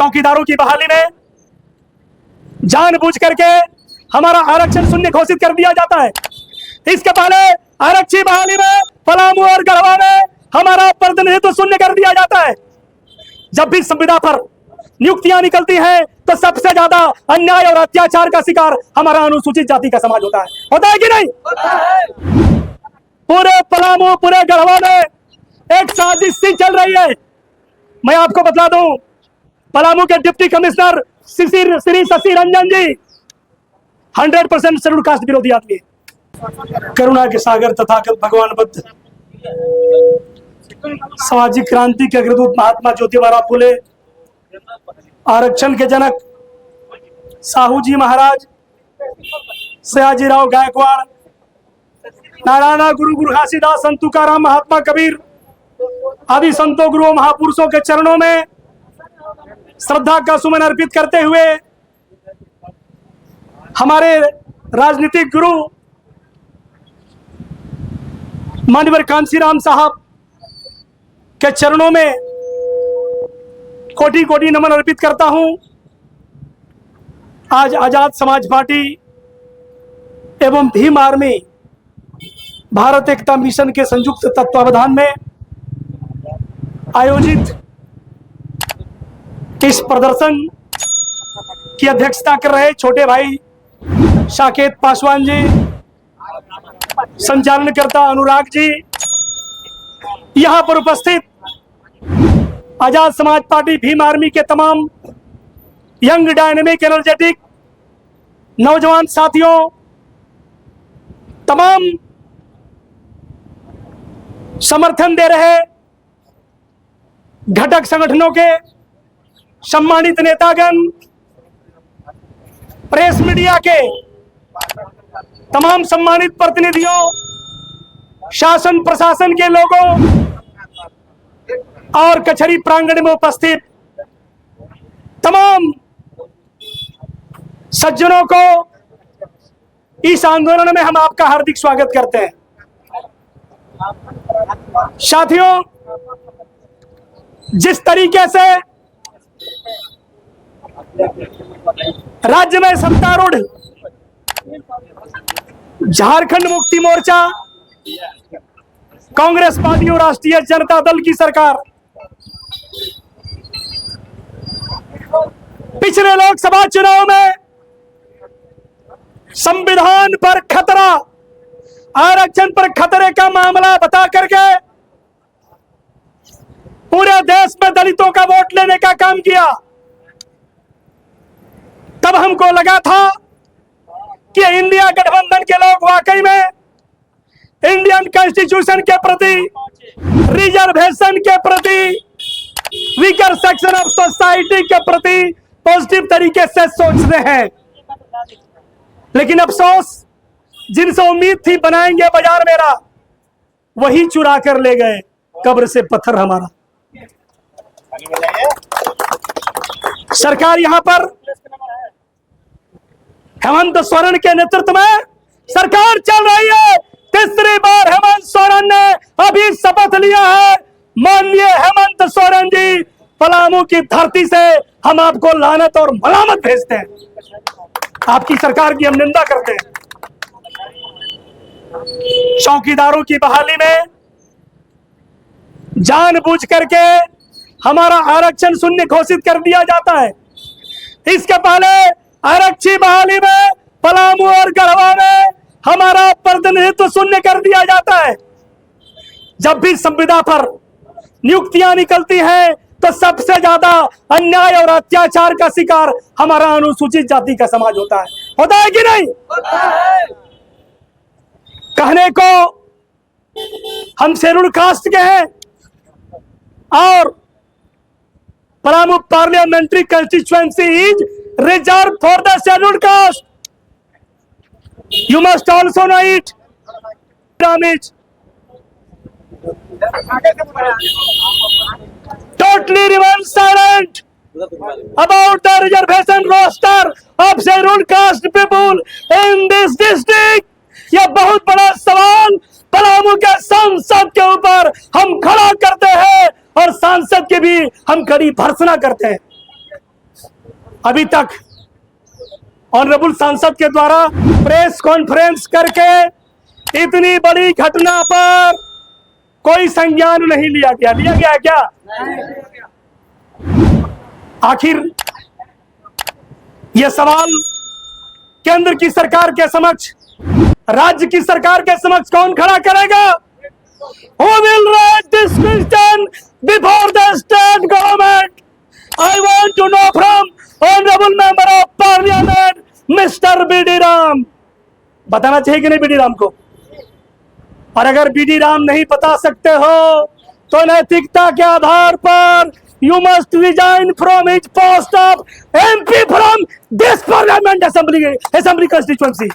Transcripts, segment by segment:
चौकीदारों की बहाली में जानबूझ करके हमारा आरक्षण शून्य घोषित कर दिया जाता है। इसके पहले आरक्षी बहाली में पलामू और गढ़वा में हमारा प्रतिनिधित्व शून्य कर दिया जाता है। जब भी संविदा पर नियुक्तियां निकलती हैं तो सबसे ज्यादा अन्याय और अत्याचार का शिकार हमारा अनुसूचित जाति का समाज होता है कि नहीं? होता है। पूरे पलामू पूरे गढ़वा में एक साजिश सी चल रही है। मैं आपको बता दूं, पलामू के डिप्टी कमिश्नर श्री शशि रंजन जी 100% शेड्यूल कास्ट विरोधी आदमी है। करुणा के सागर तथागत भगवान बुद्ध, सामाजिक क्रांति के अग्रदूत महात्मा ज्योतिबा फुले, आरक्षण के जनक साहू जी महाराज, सयाजीराव गायकवाड़, नारायणा गुरु घासीदास, संत तुकाराम, महात्मा कबीर आदि संतों गुरुओं महापुरुषों के चरणों में श्रद्धा का सुमन अर्पित करते हुए हमारे राजनीतिक गुरु माननीय कांशीराम साहब के चरणों में कोटि कोटि नमन अर्पित करता हूं। आज आजाद समाज पार्टी एवं भीम आर्मी भारत एकता मिशन के संयुक्त तत्वावधान में आयोजित इस प्रदर्शन की अध्यक्षता कर रहे छोटे भाई साकेत पासवान जी, संचालनकर्ता अनुराग जी, यहां पर उपस्थित आजाद समाज पार्टी भीम आर्मी के तमाम यंग डायनेमिक एनर्जेटिक नौजवान साथियों, तमाम समर्थन दे रहे घटक संगठनों के सम्मानित नेतागण, प्रेस मीडिया के तमाम सम्मानित प्रतिनिधियों, शासन प्रशासन के लोगों और कचहरी प्रांगण में उपस्थित तमाम सज्जनों को इस आंदोलन में हम आपका हार्दिक स्वागत करते हैं। साथियों, जिस तरीके से राज्य में सत्तारूढ़ झारखंड मुक्ति मोर्चा, कांग्रेस पार्टी और राष्ट्रीय जनता दल की सरकार पिछले लोकसभा चुनाव में संविधान पर खतरा, आरक्षण पर खतरे का मामला बता करके पूरे देश में दलितों का वोट लेने का काम किया। तब हमको लगा था कि इंडिया गठबंधन के लोग वाकई में इंडियन कॉन्स्टिट्यूशन के प्रति, रिजर्वेशन के प्रति, वीकर सेक्शन ऑफ सोसाइटी के प्रति पॉजिटिव तरीके से सोचते हैं। लेकिन अफसोस, जिनसे उम्मीद थी बनाएंगे बाजार मेरा, वही चुरा कर ले गए कब्र से पत्थर हमारा। सरकार यहां पर हेमंत सोरेन के नेतृत्व में सरकार चल रही है। तीसरी बार हेमंत सोरेन ने अभी शपथ लिया है। माननीय हेमंत सोरेन जी, पलामू की धरती से हम आपको लानत और मलामत भेजते हैं। आपकी सरकार की हम निंदा करते हैं। चौकीदारों की बहाली में जानबूझ करके हमारा आरक्षण शून्य घोषित कर दिया जाता है। इसके पहले आरक्षी बहाली में पलामू और गढ़वा में हमारा प्रतिनिधित्व शून्य कर दिया जाता है। जब भी संविदा पर नियुक्तियां निकलती हैं तो सबसे ज्यादा अन्याय और अत्याचार का शिकार हमारा अनुसूचित जाति का समाज होता है कि नहीं? होता है। कहने को हम शेड्यूल कास्ट के हैं और Palamu parliamentary constituency is reserve for the schedule caste. You must also know it. Totally remain silent about the reservation roster of scheduled caste people in this district। यह बहुत बड़ा सवाल पलामू के सांसद के ऊपर हम खड़ा करते हैं और सांसद के भी हम कड़ी भर्त्सना करते हैं। अभी तक ऑनरेबल सांसद के द्वारा प्रेस कॉन्फ्रेंस करके इतनी बड़ी घटना पर कोई संज्ञान नहीं लिया गया। लिया गया क्या? आखिर यह सवाल केंद्र की सरकार के समक्ष, राज्य की सरकार के समक्ष कौन खड़ा करेगा? Who will raise this question before the state government? I want to know from honorable member of parliament, Mr. B.D. Ram. बताना चाहिए कि नहीं B.D. राम को? और अगर B.D. राम नहीं बता सकते हो तो नैतिकता के आधार पर you must resign from his post of MP from this parliament assembly constituency।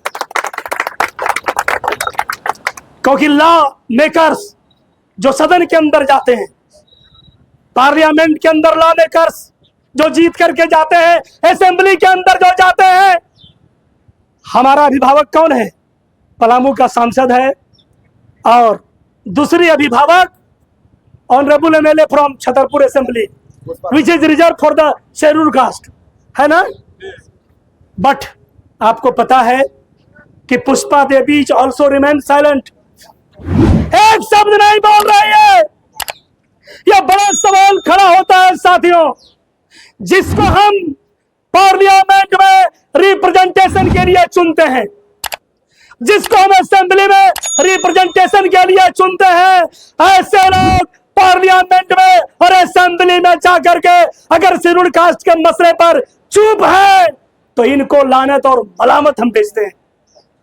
क्योंकि लॉ मेकर्स जो सदन के अंदर जाते हैं, पार्लियामेंट के अंदर लॉ मेकर्स जो जीत करके जाते हैं, असेंबली के अंदर जो जाते हैं, हमारा अभिभावक कौन है? पलामू का सांसद है और दूसरी अभिभावक honourable MLA from Chhatarpur assembly which is reserve for the scheduled caste, है ना? बट आपको पता है कि Pushpa Devi also remain silent, एक शब्द नहीं बोल रही है। यह बड़ा सवाल खड़ा होता है साथियों, जिसको हम पार्लियामेंट में रिप्रेजेंटेशन के लिए चुनते हैं, जिसको हम असेंबली में रिप्रेजेंटेशन के लिए चुनते हैं, ऐसे लोग पार्लियामेंट में और असेंबली में जाकर के अगर शेड्यूल्ड कास्ट के मसले पर चुप है तो इनको लानत और मलामत हम भेजते हैं,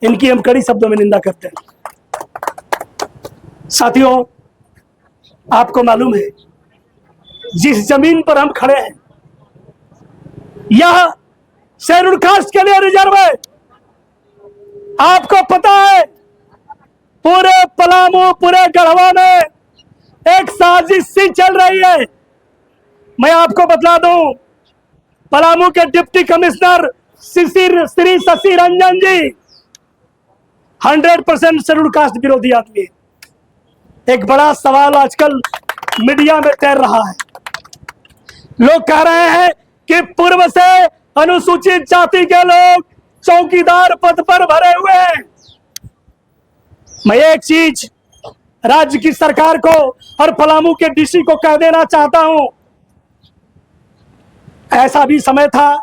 इनकी हम कड़ी शब्दों में निंदा करते हैं। साथियों, आपको मालूम है जिस जमीन पर हम खड़े हैं यह शेड्यूल्ड कास्ट के लिए रिजर्व है। आपको पता है पूरे पलामू, पूरे गढ़वा में एक साजिश सी चल रही है। मैं आपको बतला दूं, पलामू के डिप्टी कमिश्नर श्री शशि रंजन जी 100% शेड्यूल्ड कास्ट विरोधी आदमी है। एक बड़ा सवाल आजकल मीडिया में तैर रहा है, लोग कह रहे हैं कि पूर्व से अनुसूचित जाति के लोग चौकीदार पद पर भरे हुए हैं। मैं एक चीज राज्य की सरकार को और पलामू के डीसी को कह देना चाहता हूं, ऐसा भी समय था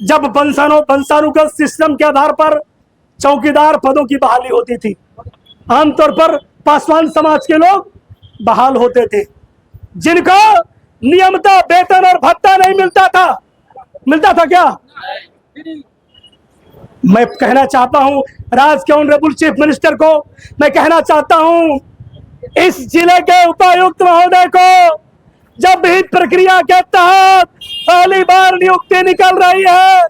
जब वंशानुगत सिस्टम के आधार पर चौकीदार पदों की बहाली होती थी। आमतौर पर पासवान समाज के लोग बहाल होते थे, जिनको नियमित वेतन और भत्ता नहीं मिलता था। मिलता था क्या? मैं कहना चाहता हूं राज्य के ऑनरेबल चीफ मिनिस्टर को, मैं कहना चाहता हूं इस जिले के उपायुक्त महोदय को, जब भी प्रक्रिया के तहत पहली बार नियुक्ति निकल रही है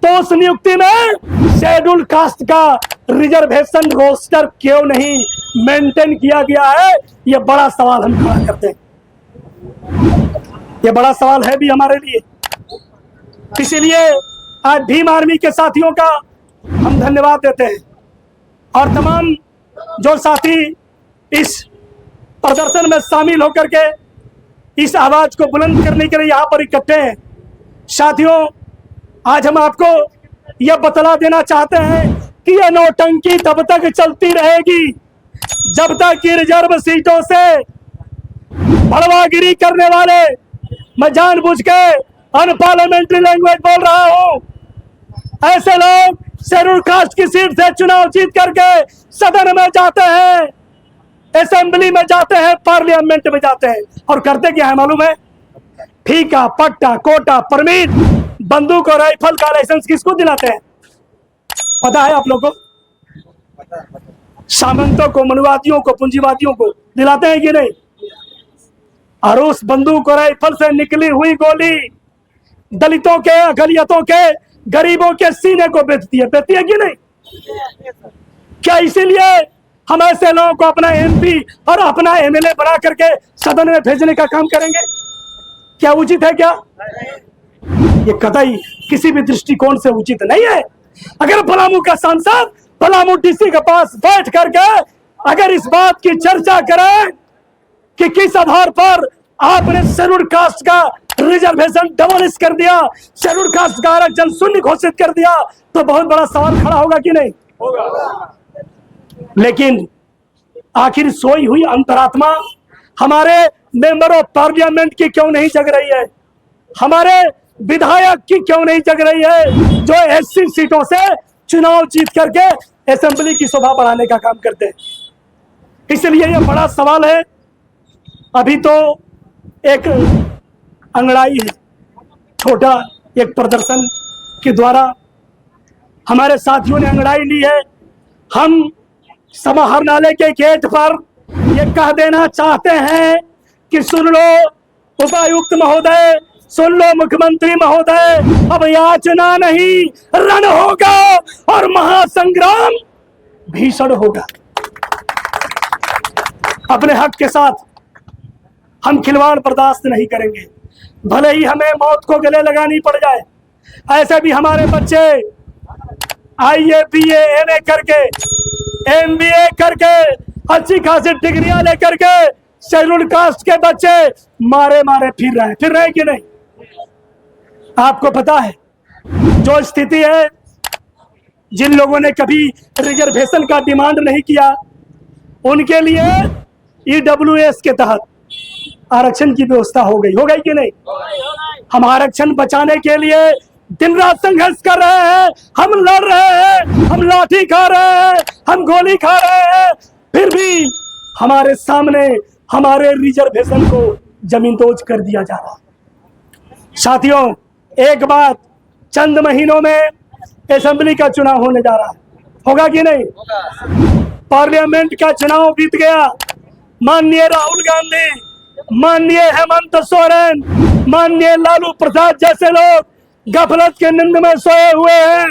तो उस नियुक्ति में शेड्यूल्ड कास्ट का रिजर्वेशन रोस्टर क्यों नहीं मेंटेन किया गया है? यह बड़ा सवाल हम खड़ा करते हैं, यह बड़ा सवाल है भी हमारे लिए। इसीलिए आज भीम आर्मी के साथियों का हम धन्यवाद देते हैं और तमाम जो साथी इस प्रदर्शन में शामिल होकर के इस आवाज को बुलंद करने के लिए यहाँ पर इकट्ठे हैं। साथियों, आज हम आपको यह बतला देना चाहते हैं कि यह नौटंकी तब तक चलती रहेगी जब तक कि रिजर्व सीटों से भड़वागिरी करने वाले, मैं जानबूझ के अनपार्लियामेंट्री लैंग्वेज बोल रहा हूं, ऐसे लोग शेड्यूल्ड कास्ट की सीट से चुनाव जीत करके सदन में जाते हैं, असेंबली में जाते हैं, पार्लियामेंट में जाते हैं और करते क्या है मालूम है? फीका, पट्टा, कोटा, परमिट, बंदूक और राइफल का लाइसेंस किसको दिलाते हैं? पता है आप लोगों को? सामंतों को, मनुवादियों को, पूंजीवादियों को दिलाते हैं कि नहीं? और उस बंदूक और राइफल से निकली हुई गोली दलितों के, अकलियतों के, गरीबों के सीने को बेचती है कि नहीं? क्या इसीलिए हम ऐसे लोगों को अपना एमपी और अपना एमएलए बना करके सदन में भेजने का काम करेंगे? क्या उचित है? क्या ये कतई किसी भी दृष्टिकोण से उचित नहीं है। अगर पलामू का सांसद पलामू डीसी के पास बैठ करके अगर इस बात की चर्चा करें कि किस आधार पर आपने शेड्यूल्ड कास्ट का रिजर्वेशन डबल कर दिया, शेड्यूल कास्ट का आरक्षण शून्य घोषित कर दिया, तो बहुत बड़ा सवाल खड़ा होगा कि नहीं होगा। लेकिन आखिर सोई हुई अंतरात्मा हमारे मेंबर ऑफ पार्लियामेंट की क्यों नहीं जग रही है, हमारे विधायक की क्यों नहीं जग रही है, जो 80 सीटों से चुनाव जीत करके असेंबली की शोभा बढ़ाने का काम करते हैं। इसलिए यह बड़ा सवाल है। अभी तो एक अंगड़ाई है, छोटा एक प्रदर्शन के द्वारा हमारे साथियों ने अंगड़ाई ली है। हम समाहरणालय के गेट पर यह कह देना चाहते हैं कि सुन लो उपायुक्त महोदय, सुन लो मुख्यमंत्री महोदय, अब याचना नहीं रण होगा और महासंग्राम भीषण होगा। अपने हक के साथ हम खिलवाड़ बर्दाश्त नहीं करेंगे, भले ही हमें मौत को गले लगानी पड़ जाए। ऐसे भी हमारे बच्चे IAA BA MA करके MBA करके अच्छी खासी डिग्रियां लेकर के शेड्यूल कास्ट के बच्चे मारे मारे फिर रहे कि नहीं। आपको पता है जो स्थिति है, जिन लोगों ने कभी रिजर्वेशन का डिमांड नहीं किया उनके लिए EWS के तहत आरक्षण की व्यवस्था हो गई कि नहीं। हम आरक्षण बचाने के लिए दिन रात संघर्ष कर रहे हैं, हम लड़ रहे हैं, हम लाठी खा रहे हैं, हम गोली खा रहे हैं, फिर भी हमारे सामने हमारे रिजर्वेशन को जमींदोज कर दिया जा रहा। साथियों, एक बात, चंद महीनों में असेंबली का चुनाव होने जा रहा है, होगा कि नहीं। पार्लियामेंट का चुनाव बीत गया, माननीय राहुल गांधी, माननीय हेमंत सोरेन, माननीय लालू प्रसाद जैसे लोग गफलत के नींद में सोए हुए हैं।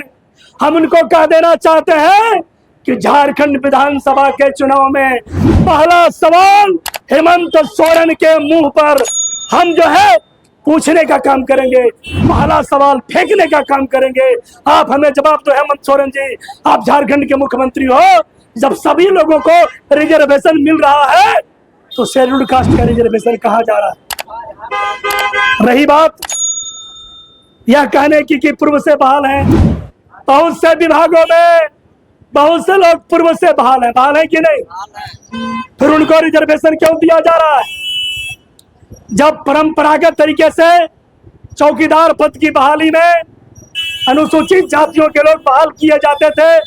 हम उनको कह देना चाहते हैं कि झारखंड विधानसभा के चुनाव में पहला सवाल हेमंत सोरेन के मुंह पर हम जो है पूछने का काम करेंगे, पहला सवाल फेंकने का काम करेंगे। आप हमें जवाब दो हेमंत सोरेन जी, आप झारखंड के मुख्यमंत्री हो, जब सभी लोगों को रिजर्वेशन मिल रहा है तो शेड्यूल कास्ट का रिजर्वेशन कहाँ जा रहा है। रही बात यह कहने की कि पूर्व से बहाल है, बहुत से विभागों में बहुत से लोग पूर्व से बहाल है कि नहीं, फिर उनको रिजर्वेशन क्यों दिया जा रहा है। जब परंपरागत तरीके से चौकीदार पद की बहाली में अनुसूचित जातियों के लोग बहाल किए जाते थे,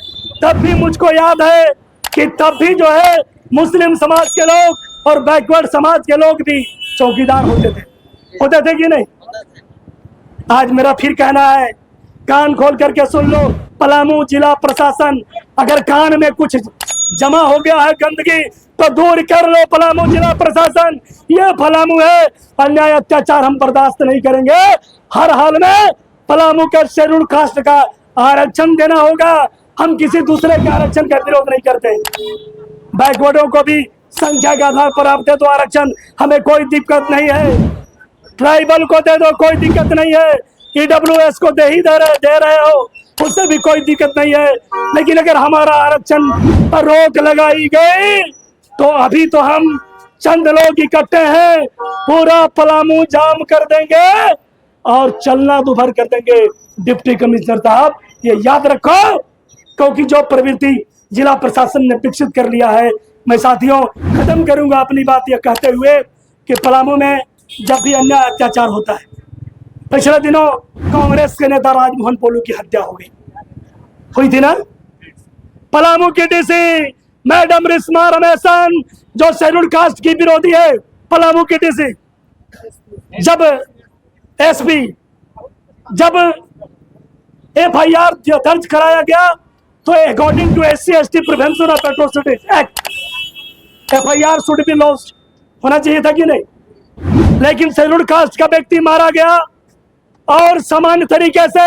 तब भी मुझको याद है कि तब भी जो है मुस्लिम समाज के लोग और बैकवर्ड समाज के लोग भी चौकीदार होते थे कि नहीं। आज मेरा फिर कहना है, कान खोल करके सुन लो, पलामू जिला प्रशासन, अगर कान में कुछ जमा हो गया है गंदगी तो दूर कर लो। पलामू जिला प्रशासन, ये पलामू है, अन्याय अत्याचार हम बर्दाश्त नहीं करेंगे। हर हाल में पलामू के शेड्यूल कास्ट का आरक्षण देना होगा। हम किसी दूसरे के आरक्षण का विरोध नहीं करते। बैकवर्डों को भी संख्या के आधार पर आप दे दो आरक्षण, हमें कोई दिक्कत नहीं है। ट्राइबल को दे दो, कोई दिक्कत नहीं है। EWS को दे रहे हो, उससे भी कोई दिक्कत नहीं है। लेकिन अगर हमारा आरक्षण पर रोक लगाई गई तो अभी तो हम चंद लोग इकट्ठे हैं, पूरा पलामू जाम कर देंगे और चलना दोपहर कर देंगे। डिप्टी कमिश्नर साहब, ये याद रखो, क्योंकि जो प्रवृत्ति जिला प्रशासन ने विकसित कर लिया है। मैं साथियों खत्म करूंगा अपनी बात यह कहते हुए कि पलामू में जब भी अन्याय अत्याचार होता है, पिछले दिनों कांग्रेस के नेता राजमोहन पोलू की हत्या हुई थी ना। पलामू की डीसी मैडम रिश्मा रमेशन, जो शेड्यूल कास्ट की विरोधी है, पलामू की डीसी, जब SP जब FIR दर्ज कराया गया तो according to SC/ST prevention of atrocities act FIR should be lodged होना चाहिए था कि नहीं। लेकिन शेड्यूल कास्ट का व्यक्ति मारा गया और सामान्य तरीके से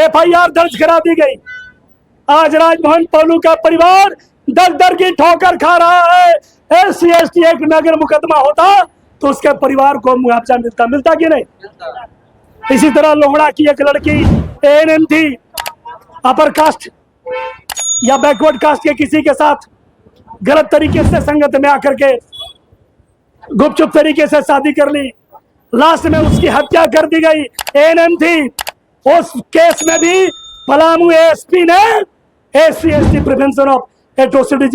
FIR दर्ज करा दी गई। आज राजमोहन पोलू का परिवार दर दर की ठोकर खा रहा है। SC/ST एक्ट में अगर मुकदमा होता तो उसके परिवार को मुआवजा मिलता कि नहीं। इसी तरह लोहड़ा की एक लड़की ANM थी, अपर कास्ट या बैकवर्ड कास्ट के किसी के साथ गलत तरीके से संगत में आकर के गुपचुप तरीके से शादी कर ली। लास्ट में उसकी हत्या कर दी गई। एएनएम थी। उस केस में भी पलामू एएसपी ने SC/ST प्रिवेंशन ऑफ एट्रोसिटी